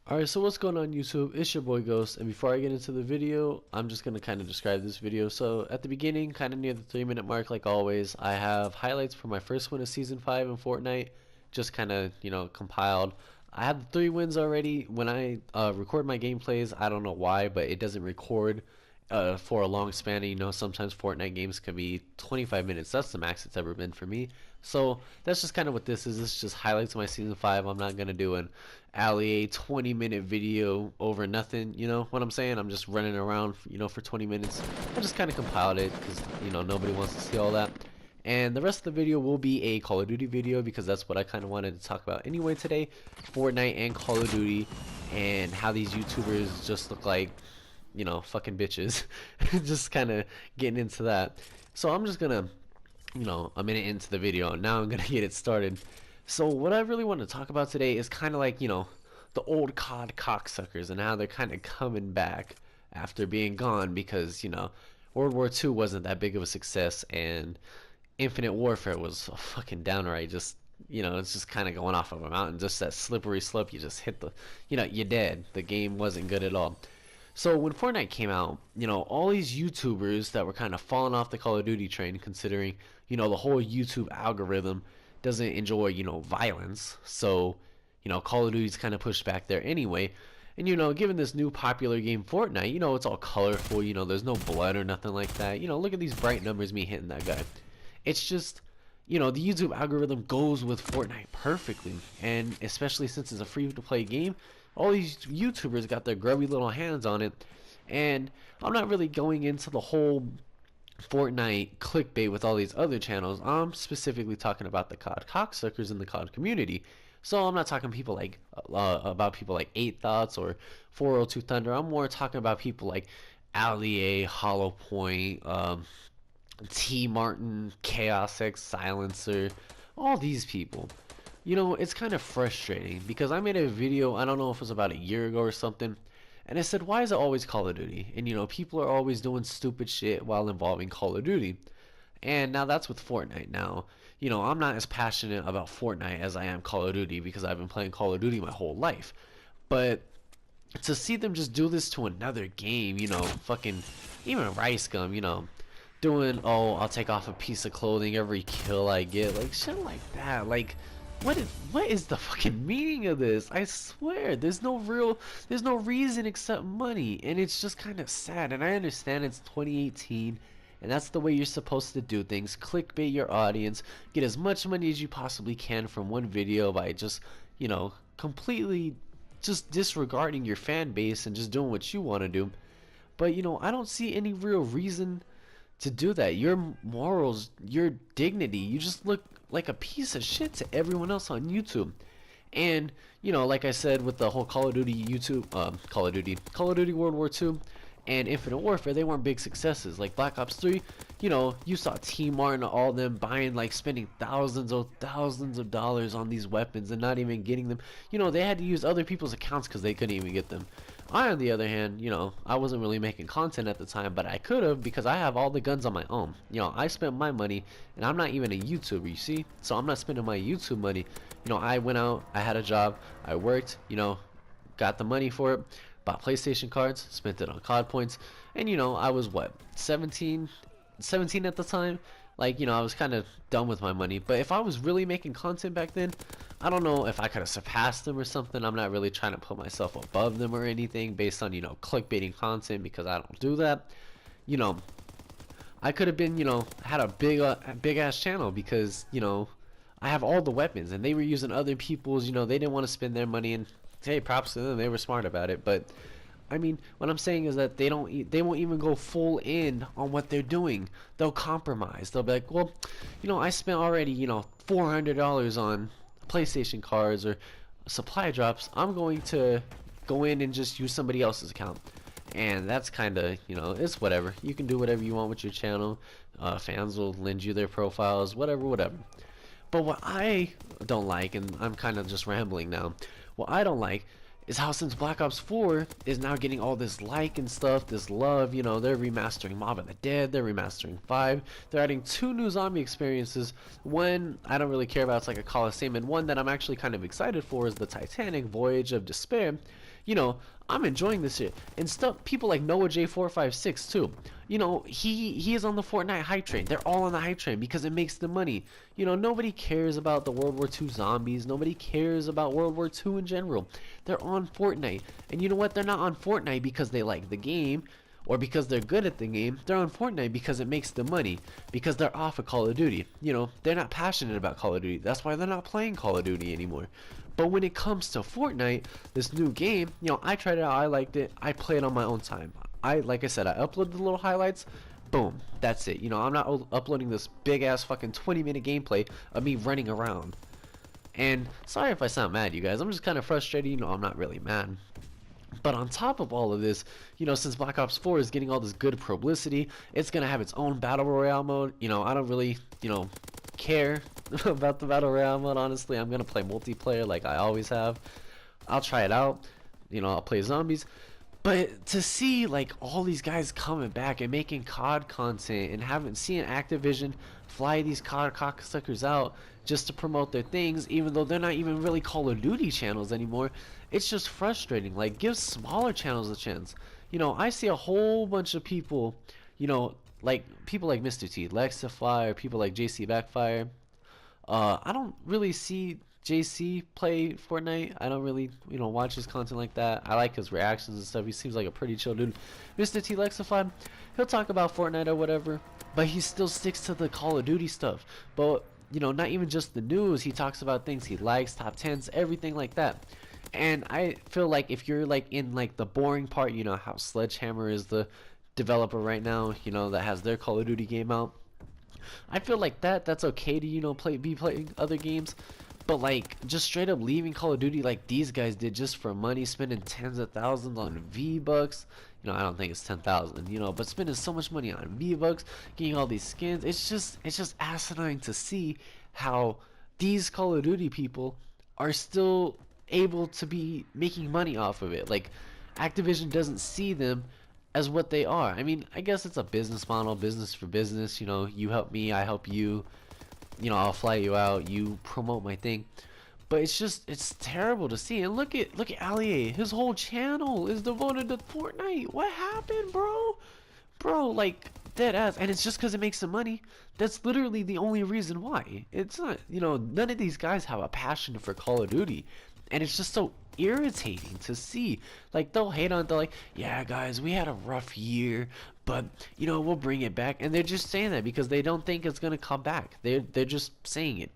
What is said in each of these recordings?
Alright, so what's going on YouTube? It's your boy Ghost, and before I get into the video, I'm just going to kind of describe this video. So at the beginning, kind of near the 3-minute mark like always, I have highlights for my first win of Season 5 in Fortnite, just kind of, compiled. I have the 3 wins already. When I record my gameplays, I don't know why, but it doesn't record for a long span. And, sometimes Fortnite games can be 25 minutes. That's the max it's ever been for me. So that's just kind of what this is. This is just highlights of my Season 5. I'm not going to do an alley 20-minute video over nothing. You know what I'm saying? I'm just running around, for 20 minutes. I just kind of compiled it because, nobody wants to see all that. And the rest of the video will be a Call of Duty video because that's what I kind of wanted to talk about anyway today. Fortnite and Call of Duty and how these YouTubers just look like, fucking bitches. Just kind of getting into that. So I'm just gonna, a minute into the video, and now I'm gonna get it started. So what I really want to talk about today is kind of like, the old COD cocksuckers and how they're kind of coming back after being gone because, World War II wasn't that big of a success, and Infinite Warfare was a fucking downright just, it's just kind of going off of a mountain. Just that slippery slope, you just hit the, you're dead. The game wasn't good at all. So when Fortnite came out, all these YouTubers that were kind of falling off the Call of Duty train, considering, the whole YouTube algorithm doesn't enjoy, violence. So, Call of Duty's kind of pushed back there anyway. And, given this new popular game Fortnite, it's all colorful, there's no blood or nothing like that. Look at these bright numbers, me hitting that guy. It's just, the YouTube algorithm goes with Fortnite perfectly. And especially since it's a free-to-play game, all these YouTubers got their grubby little hands on it. And I'm not really going into the whole Fortnite clickbait with all these other channels. I'm specifically talking about the COD cocksuckers in the COD community. So I'm not talking people like about people like 8 Thoughts or 402 Thunder. I'm more talking about people like Ali A, Hollow Point, T Martin, Chaos X, Silencer, all these people. It's kind of frustrating because I made a video, I don't know if it was about a year ago or something, and I said, why is it always Call of Duty? And people are always doing stupid shit while involving Call of Duty. And now that's with Fortnite now. I'm not as passionate about Fortnite as I am Call of Duty because I've been playing Call of Duty my whole life. But to see them just do this to another game, fucking even Rice Gum, doing, oh, I'll take off a piece of clothing every kill I get, like shit like that. Like, what is the fucking meaning of this? I swear, there's no reason except money, and it's just kind of sad. And I understand it's 2018, and that's the way you're supposed to do things. Clickbait your audience, get as much money as you possibly can from one video by just, completely just disregarding your fan base and just doing what you want to do. But I don't see any real reason to do that. Your morals, your dignity, you just look like a piece of shit to everyone else on YouTube. And like I said with the whole Call of Duty Call of Duty World War II and Infinite Warfare, they weren't big successes. Like Black Ops 3, you saw T Martin, all them buying, like spending thousands of dollars on these weapons and not even getting them. They had to use other people's accounts because they couldn't even get them. I, on the other hand, I wasn't really making content at the time, but I could have because I have all the guns on my own. I spent my money, and I'm not even a YouTuber, you see? So I'm not spending my YouTube money. I went out, I had a job, I worked, got the money for it, bought PlayStation cards, spent it on COD points, and I was what, 17 at the time? Like, I was kind of done with my money. But if I was really making content back then, I don't know if I could have surpassed them or something. I'm not really trying to put myself above them or anything based on, clickbaiting content, because I don't do that. I could have been, had a big ass channel because, I have all the weapons, and they were using other people's, they didn't want to spend their money, and hey, props to them, they were smart about it. But I mean, what I'm saying is that they won't even go full in on what they're doing. They'll compromise. They'll be like, well, I spent already, $400 on PlayStation cards or supply drops. I'm going to go in and just use somebody else's account. And that's kind of, it's whatever. You can do whatever you want with your channel. Fans will lend you their profiles, whatever. But what I don't like, and I'm kind of just rambling now, what I don't like is how since Black Ops 4 is now getting all this like and stuff, this love, you know, they're remastering Mob of the Dead, they're remastering 5, they're adding 2 new zombie experiences. One I don't really care about, it's like a Coliseum, and one that I'm actually kind of excited for is the Titanic Voyage of Despair. You know, I'm enjoying this shit. And stuff, people like Noah J456 too. You know, he is on the Fortnite hype train. They're all on the hype train because it makes the money. You know, nobody cares about the World War II zombies. Nobody cares about World War II in general. They're on Fortnite. And you know what? They're not on Fortnite because they like the game or because they're good at the game. They're on Fortnite because it makes them money, because they're off of Call of Duty. You know, they're not passionate about Call of Duty. That's why they're not playing Call of Duty anymore. But when it comes to Fortnite, this new game, you know, I tried it out, I liked it, I played on my own time. Like I said, I uploaded the little highlights, boom, that's it. You know, I'm not uploading this big ass fucking 20-minute gameplay of me running around. And sorry if I sound mad, you guys, I'm just kind of frustrated. You know, I'm not really mad. But on top of all of this, you know, since Black Ops 4 is getting all this good publicity, it's gonna have its own Battle Royale mode. You know, I don't really, you know, care about the Battle Royale mode, honestly. I'm gonna play multiplayer like I always have. I'll try it out. You know, I'll play zombies. But to see like all these guys coming back and making COD content and having seen Activision fly these COD cocksuckers out just to promote their things, even though they're not even really Call of Duty channels anymore, it's just frustrating. Like, give smaller channels a chance. You know, I see a whole bunch of people, you know, like people like Mr. T, Lexify, or people like JC Backfire. I don't really see JC play Fortnite. I don't really, you know, watch his content like that. I like his reactions and stuff. He seems like a pretty chill dude. Mr. T Lexify, he'll talk about Fortnite or whatever, but he still sticks to the Call of Duty stuff. But, you know, not even just the news. He talks about things he likes, top 10s, everything like that. And I feel like if you're like in like the boring part, you know, how Sledgehammer is the developer right now, you know, that has their Call of Duty game out. I feel like that's okay to, you know, be playing other games. But like just straight up leaving Call of Duty like these guys did just for money, spending tens of thousands on V-Bucks. You know, I don't think it's 10,000, you know, but spending so much money on V-Bucks, getting all these skins, it's just asinine to see how these Call of Duty people are still able to be making money off of it. Like, Activision doesn't see them as what they are. I mean, I guess it's a business model, business for business. You know, you help me, I help you. You know, I'll fly you out, you promote my thing. But it's terrible to see. And look at Allier. His whole channel is devoted to Fortnite. What happened, bro? Bro, like, dead ass. And it's just because it makes some money. That's literally the only reason why. It's not, you know, none of these guys have a passion for Call of Duty. And it's just so irritating to see. Like, they'll hate on it. They're like, yeah, guys, we had a rough year, but, you know, we'll bring it back. And they're just saying that because they don't think it's going to come back. They're just saying it.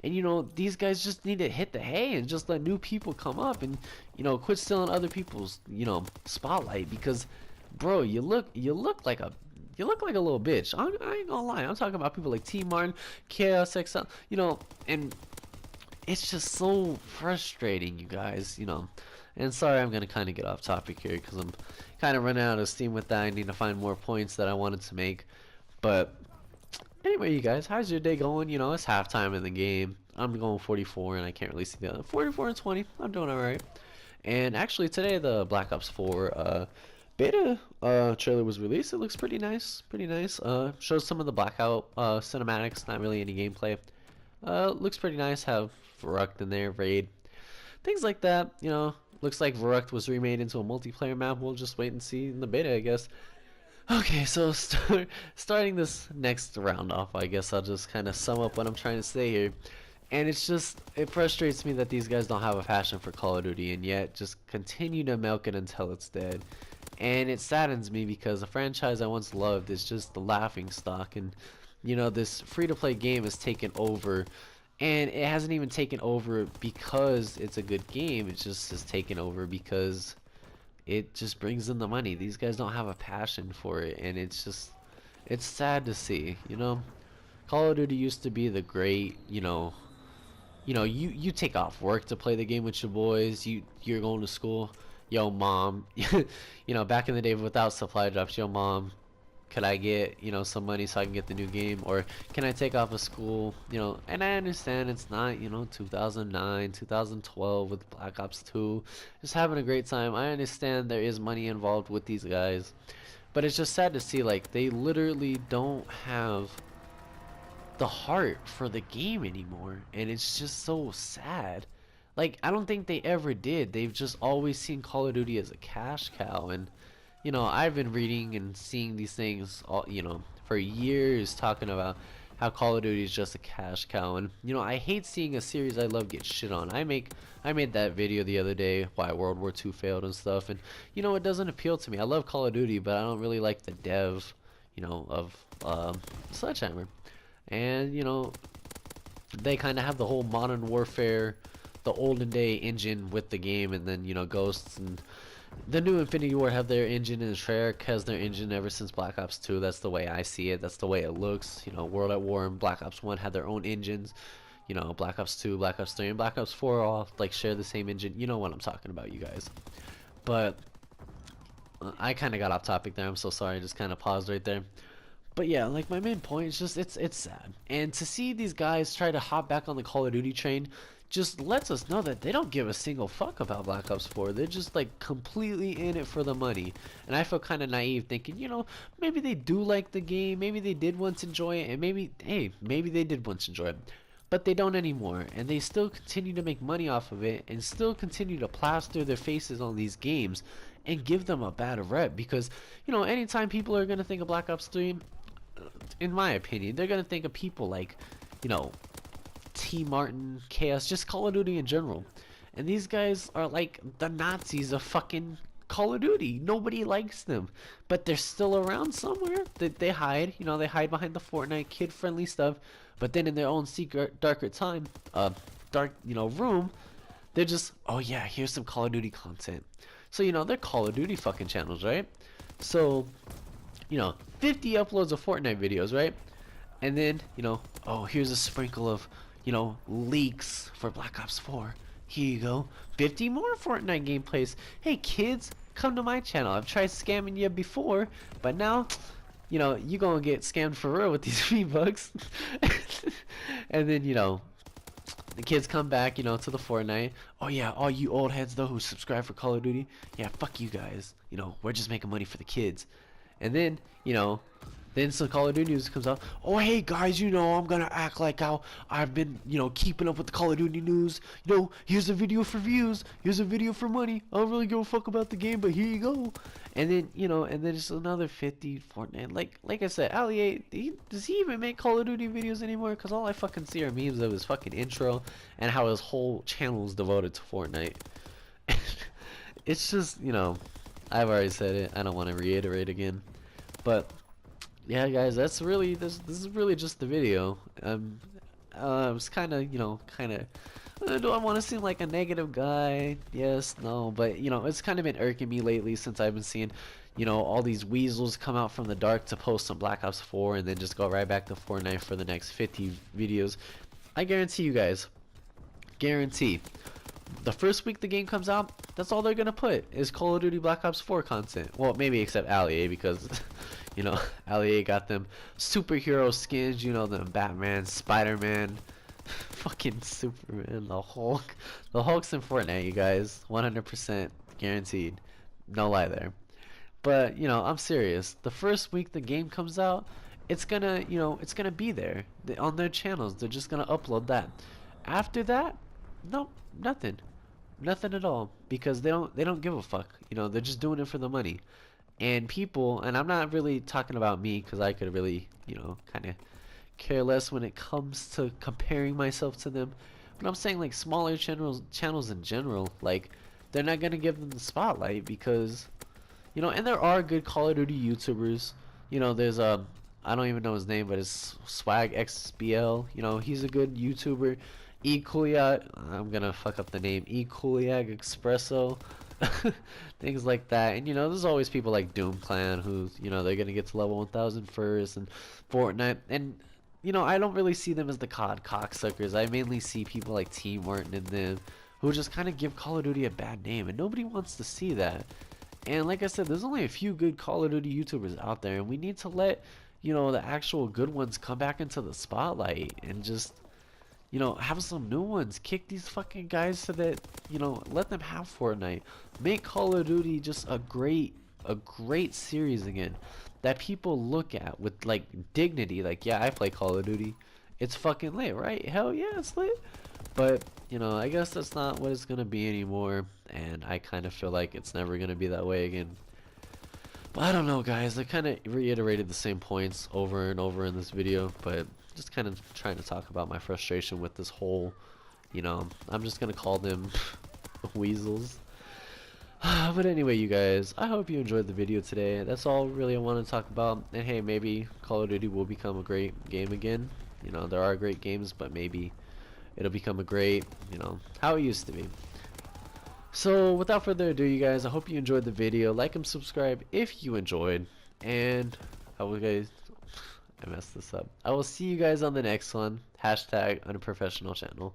And, you know, these guys just need to hit the hay and just let new people come up and, you know, quit stealing other people's, you know, spotlight. Because, bro, you look like a little bitch. I ain't gonna lie. I'm talking about people like T Martin, Chaos XL, you know, and it's just so frustrating, you guys, you know. And sorry, I'm gonna kind of get off topic here because I'm kind of running out of steam with that. I need to find more points that I wanted to make. But anyway, you guys, how's your day going? You know, it's halftime in the game. I'm going 44, and I can't really see the other. 44 and 20. I'm doing all right. And actually, today the Black Ops 4 beta trailer was released. It looks pretty nice. Pretty nice. Shows some of the blackout cinematics. Not really any gameplay. Looks pretty nice. Have Verruct in there, Raid, things like that. You know, looks like Verruct was remade into a multiplayer map. We'll just wait and see in the beta, I guess. Okay, so starting this next round off, I guess I'll just kind of sum up what I'm trying to say here. And it frustrates me that these guys don't have a passion for Call of Duty and yet just continue to milk it until it's dead. And it saddens me because a franchise I once loved is just the laughing stock, and you know, this free-to-play game has taken over. And it hasn't even taken over because it's a good game. It just has taken over because it just brings in the money. These guys don't have a passion for it, and it's sad to see, you know. Call of Duty used to be the great, you know, you take off work to play the game with your boys. You're going to school. Yo, mom. You know, back in the day without supply drops, yo, mom, could I get, you know, some money so I can get the new game, or can I take off of school, you know? And I understand it's not, you know, 2009, 2012 with Black Ops 2, just having a great time. I understand there is money involved with these guys, but it's just sad to see like they literally don't have the heart for the game anymore, and it's just so sad. Like, I don't think they ever did. They've just always seen Call of Duty as a cash cow. And you know, I've been reading and seeing these things all, you know, for years, talking about how Call of Duty is just a cash cow. And you know, I hate seeing a series I love get shit on. I made that video the other day why World War II failed and stuff, and you know, it doesn't appeal to me. I love Call of Duty, but I don't really like the dev, you know, of Sledgehammer. And you know, they kind of have the whole Modern Warfare, the olden day engine with the game, and then you know, Ghosts and the new Infinity War have their engine, and Treyarch has their engine ever since Black Ops 2. That's the way I see it. That's the way it looks. You know, World at War and Black Ops 1 had their own engines. You know, Black Ops 2, Black Ops 3, and Black Ops 4 all like share the same engine. You know what I'm talking about, you guys. But I kind of got off topic there. I'm so sorry. I just kind of paused right there. But yeah, like my main point is just it's sad. And to see these guys try to hop back on the Call of Duty train just lets us know that they don't give a single fuck about Black Ops 4. They're just like completely in it for the money. And I feel kind of naive thinking, you know, maybe they do like the game, maybe they did once enjoy it, and maybe, hey, maybe they did once enjoy it. But they don't anymore, and they still continue to make money off of it, and still continue to plaster their faces on these games and give them a bad rep. Because, you know, anytime people are going to think of Black Ops 3, in my opinion, they're going to think of people like, you know, T. Martin, Chaos, just Call of Duty in general. And these guys are like the Nazis of fucking Call of Duty. Nobody likes them, but they're still around somewhere. They hide, you know, they hide behind the Fortnite kid-friendly stuff. But then in their own secret, darker time, dark, you know, room, they're just, oh yeah, here's some Call of Duty content. So you know, they're Call of Duty fucking channels, right? So, you know, 50 uploads of Fortnite videos, right? And then, you know, oh, here's a sprinkle of, you know, leaks for Black Ops 4. Here you go. 50 more Fortnite gameplays. Hey kids, come to my channel. I've tried scamming you before, but now, you know, you gonna get scammed for real with these V-Bucks. And then, you know, the kids come back, you know, to the Fortnite. Oh yeah, all you old heads though who subscribe for Call of Duty, yeah, fuck you guys. You know, we're just making money for the kids. And then, you know, then some Call of Duty news comes out. Oh hey guys, you know, I'm gonna act like how I've been, you know, keeping up with the Call of Duty news. You know, here's a video for views, here's a video for money. I don't really give a fuck about the game, but here you go. And then, you know, and then just another 50 Fortnite. Like I said, Ali, does he even make Call of Duty videos anymore? Because all I fucking see are memes of his fucking intro and how his whole channel is devoted to Fortnite. It's just, you know, I've already said it. I don't want to reiterate again. But yeah, guys, that's really this is really just the video. I was kind of, you know, do I want to seem like a negative guy? Yes, no, but you know, it's kind of been irking me lately since I've been seeing, you know, all these weasels come out from the dark to post some Black Ops 4 and then just go right back to Fortnite for the next 50 videos. I guarantee you guys, guarantee, the first week the game comes out, that's all they're gonna put is Call of Duty Black Ops 4 content. Well, maybe except Ali, because you know, Ali got them superhero skins, you know, them Batman, Spider-Man, fucking Superman, the Hulk. The Hulk's in Fortnite, you guys. 100% guaranteed. No lie there. But, you know, I'm serious. The first week the game comes out, it's gonna, you know, it's gonna be there on their channels. They're just gonna upload that. After that, nope, nothing. Nothing at all, because they don't give a fuck. You know, they're just doing it for the money. And people, and I'm not really talking about me, because I could really, you know, kind of care less when it comes to comparing myself to them. But I'm saying like smaller channels in general, like they're not gonna give them the spotlight because, you know, and there are good Call of Duty YouTubers. You know, there's I don't even know his name, but it's Swag XBL. You know, he's a good YouTuber. I'm gonna fuck up the name. Espresso. Things like that. And you know, there's always people like Doom Clan who, you know, they're gonna get to level 1000 first, and Fortnite. And you know, I don't really see them as the COD cocksuckers. I mainly see people like T. Martin and them who just kind of give Call of Duty a bad name, and nobody wants to see that. And like I said, there's only a few good Call of Duty YouTubers out there, and we need to let, the actual good ones come back into the spotlight and just, have some new ones. Kick these fucking guys so that, let them have Fortnite. Make Call of Duty just a great series again that people look at with like dignity. Like, yeah, I play Call of Duty. It's fucking lit, right? Hell yeah, it's lit. But, I guess that's not what it's gonna be anymore, and I kind of feel like it's never gonna be that way again. But I don't know, guys. I kind of reiterated the same points over and over in this video, but just kind of trying to talk about my frustration with this whole, I'm just gonna call them weasels. But anyway, you guys, I hope you enjoyed the video today. That's all really I want to talk about. And hey, maybe Call of Duty will become a great game again. There are great games, but maybe it'll become a great, how it used to be. So without further ado, you guys, I hope you enjoyed the video. Like and subscribe if you enjoyed. And I messed this up. I will see you guys on the next one. #unprofessional channel.